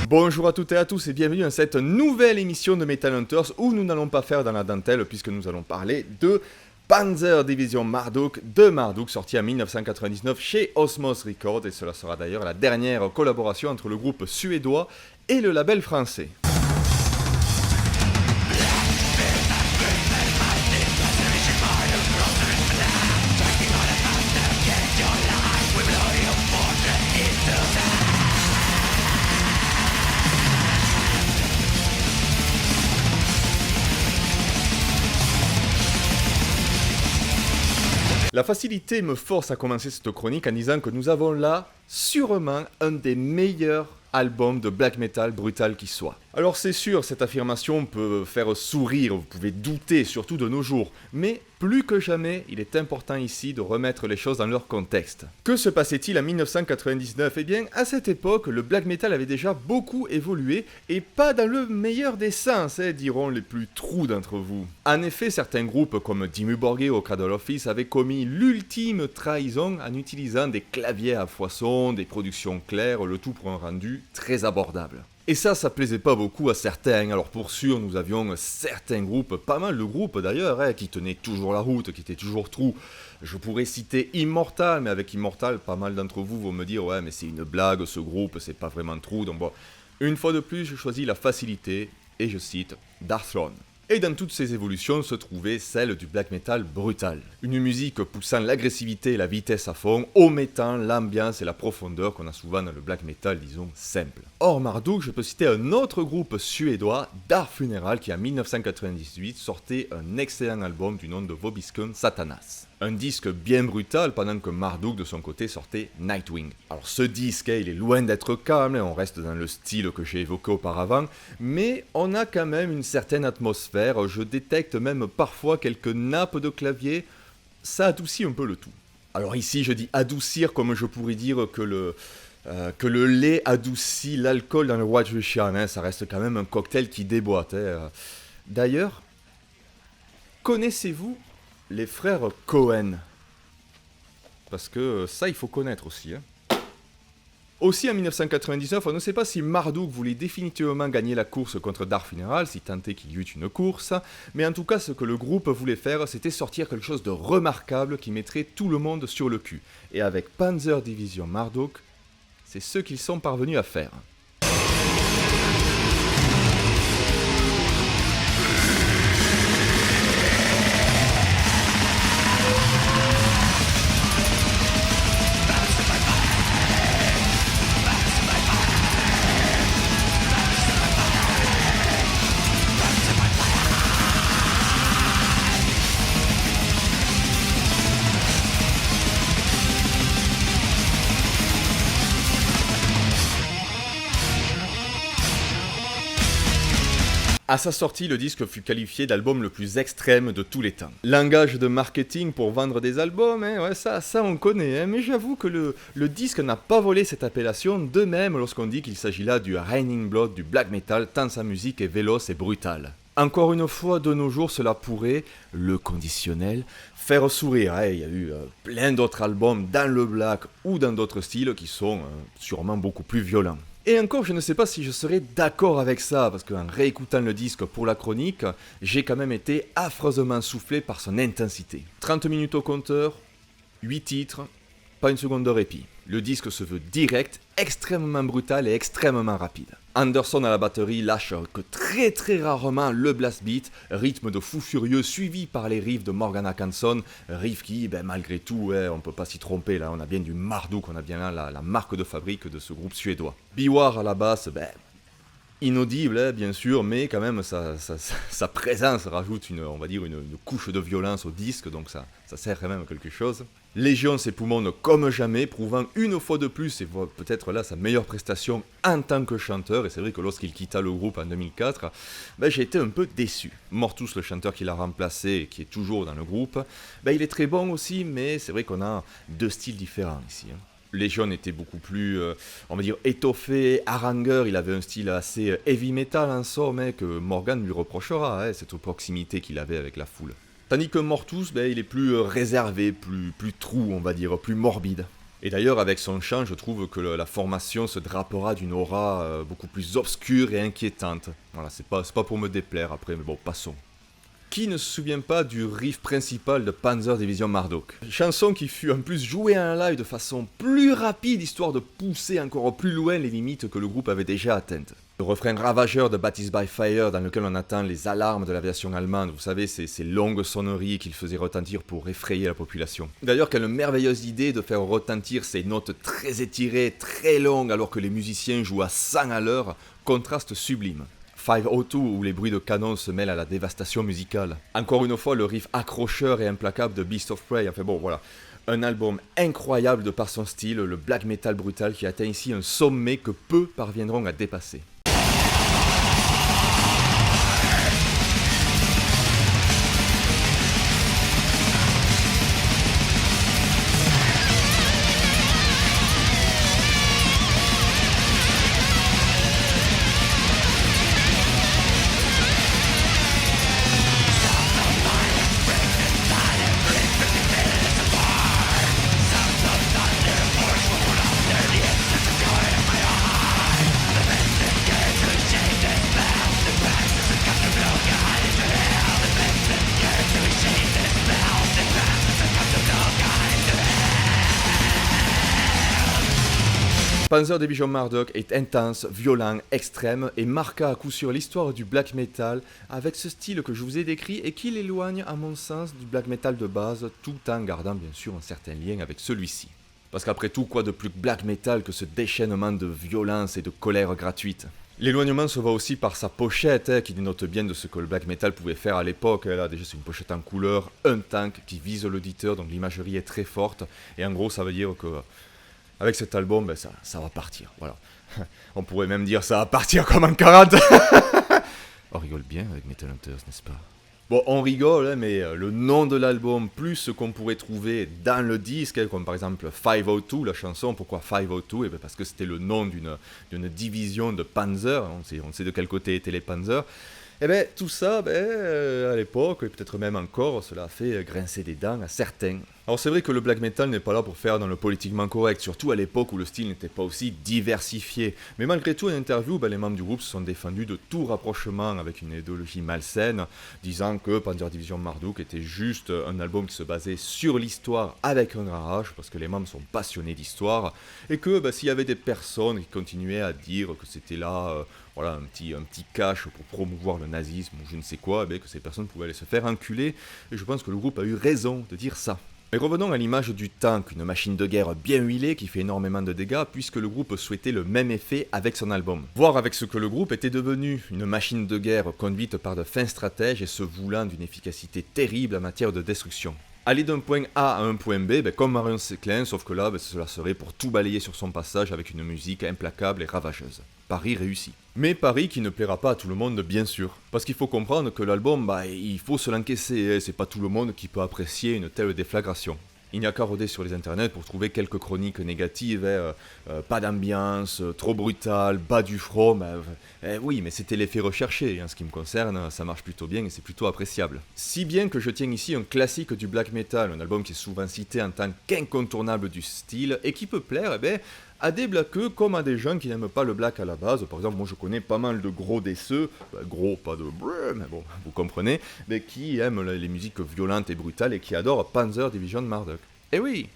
Bonjour à toutes et à tous et bienvenue dans cette nouvelle émission de Metal Hunters où nous n'allons pas faire dans la dentelle puisque nous allons parler de Panzer Division Marduk de Marduk sorti en 1999 chez Osmose Records et cela sera d'ailleurs la dernière collaboration entre le groupe suédois et le label français. La facilité me force à commencer cette chronique en disant que nous avons là sûrement un des meilleurs albums de black metal brutal qui soit. Alors c'est sûr, cette affirmation peut faire sourire, vous pouvez douter, surtout de nos jours, mais plus que jamais, il est important ici de remettre les choses dans leur contexte. Que se passait-il en 1999 ? Eh bien, à cette époque, le black metal avait déjà beaucoup évolué, et pas dans le meilleur des sens, diront les plus trous d'entre vous. En effet, certains groupes comme Dimmu Borgir ou Cradle of Filth avaient commis l'ultime trahison en utilisant des claviers à foison, des productions claires, le tout pour un rendu très abordable. Et ça plaisait pas beaucoup à certains, alors pour sûr nous avions certains groupes, pas mal de groupes d'ailleurs, qui tenaient toujours la route, qui étaient toujours trous. Je pourrais citer Immortal, mais avec Immortal, pas mal d'entre vous vont me dire « Ouais mais c'est une blague ce groupe, c'est pas vraiment trou », donc bon. Une fois de plus, je choisis la facilité, et je cite Darkthrone. Et dans toutes ces évolutions se trouvait celle du black metal brutal. Une musique poussant l'agressivité et la vitesse à fond, omettant l'ambiance et la profondeur qu'on a souvent dans le black metal, disons, simple. Hors Marduk, je peux citer un autre groupe suédois, Dark Funeral, qui en 1998 sortait un excellent album du nom de Vobiscum Satanas. Un disque bien brutal pendant que Marduk de son côté sortait Nightwing. Alors ce disque, il est loin d'être calme, on reste dans le style que j'ai évoqué auparavant, mais on a quand même une certaine atmosphère, je détecte même parfois quelques nappes de clavier, ça adoucit un peu le tout. Alors ici je dis adoucir comme je pourrais dire que le lait adoucit l'alcool dans le White Russian, ça reste quand même un cocktail qui déboîte. D'ailleurs, connaissez-vous les frères Cohen? Parce que ça, il faut connaître aussi. Aussi, en 1999, on ne sait pas si Marduk voulait définitivement gagner la course contre Dark Funeral, si tant est qu'il y eut une course, mais en tout cas, ce que le groupe voulait faire, c'était sortir quelque chose de remarquable qui mettrait tout le monde sur le cul. Et avec Panzer Division Marduk, c'est ce qu'ils sont parvenus à faire. À sa sortie, le disque fut qualifié d'album le plus extrême de tous les temps. Langage de marketing pour vendre des albums, ça on connaît, mais j'avoue que le disque n'a pas volé cette appellation, de même lorsqu'on dit qu'il s'agit là du Raining Blood du black metal, tant sa musique est véloce et brutale. Encore une fois, de nos jours, cela pourrait, le conditionnel, faire sourire. Il y a eu plein d'autres albums dans le black ou dans d'autres styles qui sont sûrement beaucoup plus violents. Et encore, je ne sais pas si je serais d'accord avec ça, parce qu'en réécoutant le disque pour la chronique, j'ai quand même été affreusement soufflé par son intensité. 30 minutes au compteur, 8 titres, pas une seconde de répit. Le disque se veut direct, extrêmement brutal et extrêmement rapide. Anderson à la batterie lâche que très rarement le blast beat, rythme de fou furieux suivi par les riffs de Morgan Håkansson, riffs qui, malgré tout, on peut pas s'y tromper, là on a bien du Marduk, on a bien là la marque de fabrique de ce groupe suédois. Biwar à la basse, inaudible bien sûr, mais quand même sa présence rajoute une couche de violence au disque, donc ça sert quand même à quelque chose. Légion s'époumonne comme jamais, prouvant une fois de plus, et peut-être là sa meilleure prestation en tant que chanteur, et c'est vrai que lorsqu'il quitta le groupe en 2004, j'ai été un peu déçu. Mortus, le chanteur qui l'a remplacé et qui est toujours dans le groupe, il est très bon aussi, mais c'est vrai qu'on a deux styles différents ici. Légion était beaucoup plus, étoffé, harangueur, il avait un style assez heavy metal en somme, que Morgan lui reprochera, cette proximité qu'il avait avec la foule. Tandis que Mortus, il est plus réservé, plus trou, plus morbide. Et d'ailleurs, avec son chant, je trouve que la formation se drapera d'une aura beaucoup plus obscure et inquiétante. Voilà, c'est pas pour me déplaire après, mais bon, passons. Qui ne se souvient pas du riff principal de Panzer Division Marduk? Chanson qui fut en plus jouée en live de façon plus rapide, histoire de pousser encore plus loin les limites que le groupe avait déjà atteintes. Le refrain ravageur de Baptiste by Fire, dans lequel on attend les alarmes de l'aviation allemande, vous savez, ces longues sonneries qu'il faisait retentir pour effrayer la population. D'ailleurs, quelle merveilleuse idée de faire retentir ces notes très étirées, très longues, alors que les musiciens jouent à 100 à l'heure, contraste sublime. 502 où les bruits de canon se mêlent à la dévastation musicale. Encore une fois, le riff accrocheur et implacable de Beast of Prey, enfin bon, voilà. Un album incroyable de par son style, le black metal brutal qui atteint ici un sommet que peu parviendront à dépasser. Panzer Division Marduk est intense, violent, extrême et marqua à coup sûr l'histoire du black metal avec ce style que je vous ai décrit et qui l'éloigne à mon sens du black metal de base tout en gardant bien sûr un certain lien avec celui-ci. Parce qu'après tout, quoi de plus black metal que ce déchaînement de violence et de colère gratuite? L'éloignement se voit aussi par sa pochette qui dénote bien de ce que le black metal pouvait faire à l'époque. Là déjà c'est une pochette en couleur, un tank qui vise l'auditeur, donc l'imagerie est très forte et en gros ça veut dire que avec cet album, ben ça va partir, voilà. On pourrait même dire ça va partir comme en 40. On rigole bien avec Metal Hunters, n'est-ce pas? Bon, on rigole, hein, mais le nom de l'album, plus ce qu'on pourrait trouver dans le disque, hein, comme par exemple 502, la chanson, pourquoi 502? Eh ben parce que c'était le nom d'une division de Panzer, on sait de quel côté étaient les Panzers. Eh bien, tout ça, à l'époque, et peut-être même encore, cela a fait grincer des dents à certains. Alors c'est vrai que le black metal n'est pas là pour faire dans le politiquement correct, surtout à l'époque où le style n'était pas aussi diversifié. Mais malgré tout, en interview, les membres du groupe se sont défendus de tout rapprochement avec une idéologie malsaine, disant que Panzer Division Marduk était juste un album qui se basait sur l'histoire avec un garage, parce que les membres sont passionnés d'histoire, et que s'il y avait des personnes qui continuaient à dire que c'était là... voilà, un petit cache pour promouvoir le nazisme ou je ne sais quoi, que ces personnes pouvaient aller se faire enculer, et je pense que le groupe a eu raison de dire ça. Mais revenons à l'image du tank, une machine de guerre bien huilée qui fait énormément de dégâts puisque le groupe souhaitait le même effet avec son album. Voir avec ce que le groupe était devenu, une machine de guerre conduite par de fins stratèges et se voulant d'une efficacité terrible en matière de destruction. Aller d'un point A à un point B, comme Marion Séclin, sauf que là, cela serait pour tout balayer sur son passage avec une musique implacable et ravageuse. Pari réussi. Mais pari qui ne plaira pas à tout le monde, bien sûr. Parce qu'il faut comprendre que l'album, il faut se l'encaisser, c'est pas tout le monde qui peut apprécier une telle déflagration. Il n'y a qu'à rôder sur les internets pour trouver quelques chroniques négatives, pas d'ambiance, trop brutal, bas du front, oui, mais c'était l'effet recherché, en ce qui me concerne, ça marche plutôt bien et c'est plutôt appréciable. Si bien que je tiens ici un classique du black metal, un album qui est souvent cité en tant qu'incontournable du style, et qui peut plaire, à des blackeux comme à des gens qui n'aiment pas le black à la base. Par exemple, moi je connais pas mal de gros déceux, gros, pas de brrr, mais bon, vous comprenez, mais qui aiment les musiques violentes et brutales et qui adorent Panzer Division Marduk. Eh oui!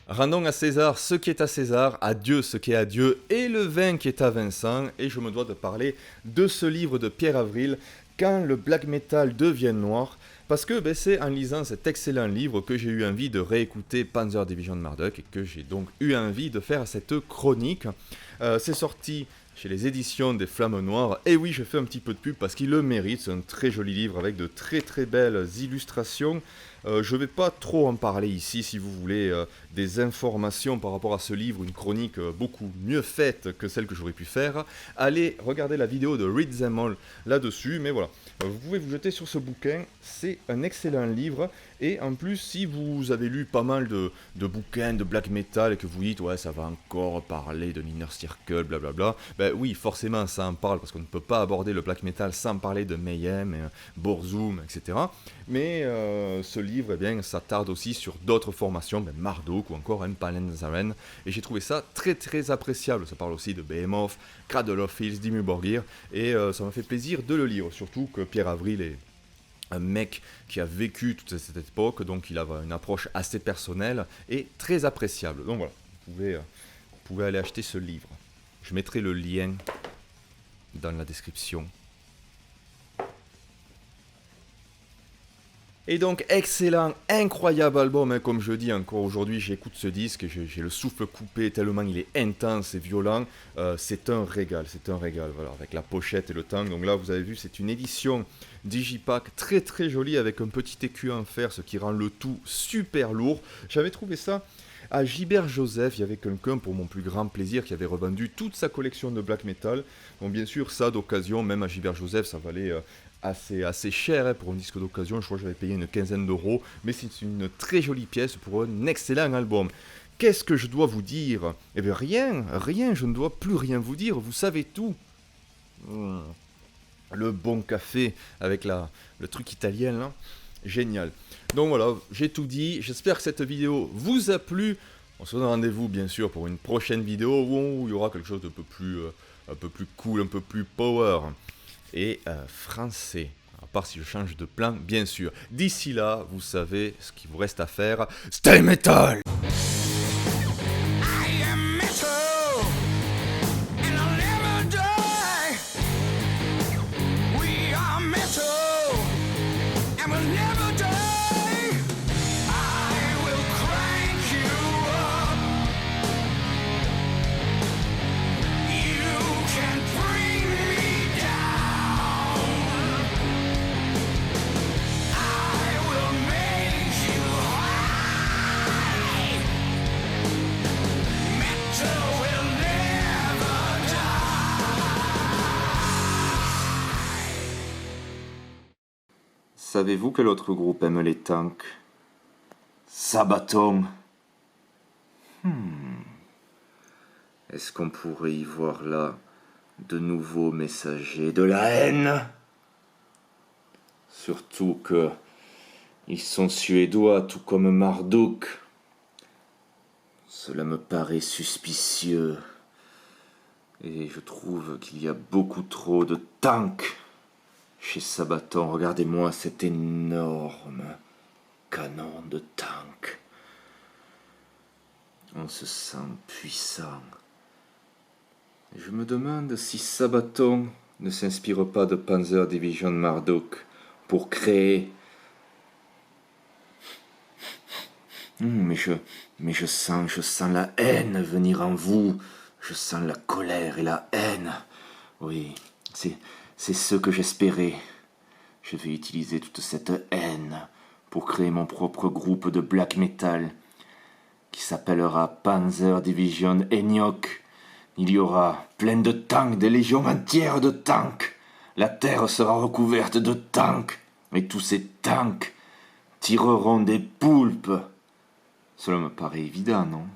Rendons à César ce qui est à César, à Dieu ce qui est à Dieu, et le vin qui est à Vincent, et je me dois de parler de ce livre de Pierre Avril, Quand le black metal devient noir, Parce que c'est en lisant cet excellent livre que j'ai eu envie de réécouter Panzer Division Marduk et que j'ai donc eu envie de faire cette chronique. C'est sorti chez les éditions des Flammes Noires. Et oui, je fais un petit peu de pub parce qu'il le mérite. C'est un très joli livre avec de très très belles illustrations. Je ne vais pas trop en parler ici. Si vous voulez des informations par rapport à ce livre, une chronique beaucoup mieux faite que celle que j'aurais pu faire, allez regarder la vidéo de Read Them All là-dessus. Mais voilà, vous pouvez vous jeter sur ce bouquin. C'est un excellent livre. Et en plus, si vous avez lu pas mal de bouquins de black metal et que vous dites, ouais, ça va encore parler de Inner Circle, blablabla, oui, forcément, ça en parle, parce qu'on ne peut pas aborder le black metal sans parler de Mayhem, Burzum, etc. Mais ce livre, eh bien, ça tarde aussi sur d'autres formations, Marduk ou encore Palen'Zaren, et j'ai trouvé ça très très appréciable. Ça parle aussi de Behemoth, Cradle of Filth, Dimmu Borgir, et ça m'a fait plaisir de le lire, surtout que Pierre Avril est un mec qui a vécu toute cette époque, donc il a une approche assez personnelle et très appréciable. Donc voilà, vous pouvez aller acheter ce livre. Je mettrai le lien dans la description. Et donc, excellent, incroyable album, comme je dis encore aujourd'hui, j'écoute ce disque et j'ai le souffle coupé tellement il est intense et violent. C'est un régal, voilà, avec la pochette et le tang. Donc là, vous avez vu, c'est une édition Digipack très très jolie avec un petit écu en fer, ce qui rend le tout super lourd. J'avais trouvé ça à Gilbert Joseph, il y avait quelqu'un pour mon plus grand plaisir qui avait revendu toute sa collection de black metal. Bon, bien sûr, ça d'occasion, même à Gilbert Joseph, ça valait assez cher pour un disque d'occasion. Je crois que j'avais payé une quinzaine d'euros, mais c'est une très jolie pièce pour un excellent album. Qu'est-ce que je dois vous dire? Eh bien rien, je ne dois plus rien vous dire, vous savez tout. Le bon café avec le truc italien là. Génial. Donc voilà, j'ai tout dit. J'espère que cette vidéo vous a plu. On se donne rendez-vous bien sûr pour une prochaine vidéo où il y aura quelque chose de un peu plus cool, un peu plus power et français. À part si je change de plan, bien sûr. D'ici là, vous savez ce qu'il vous reste à faire. Stay metal! Savez-vous quel autre groupe aime les tanks? Sabaton. Est-ce qu'on pourrait y voir là de nouveaux messagers de la haine? Surtout que ils sont suédois tout comme Marduk. Cela me paraît suspicieux. Et je trouve qu'il y a beaucoup trop de tanks chez Sabaton. Regardez-moi cet énorme canon de tank. On se sent puissant. Et je me demande si Sabaton ne s'inspire pas de Panzer Division Marduk pour créer... Mais je sens la haine venir en vous. Je sens la colère et la haine. Oui, c'est ce que j'espérais. Je vais utiliser toute cette haine pour créer mon propre groupe de black metal qui s'appellera Panzer Division Enoch. Il y aura plein de tanks, des légions entières de tanks. La terre sera recouverte de tanks. Et tous ces tanks tireront des poulpes. Cela me paraît évident, non ?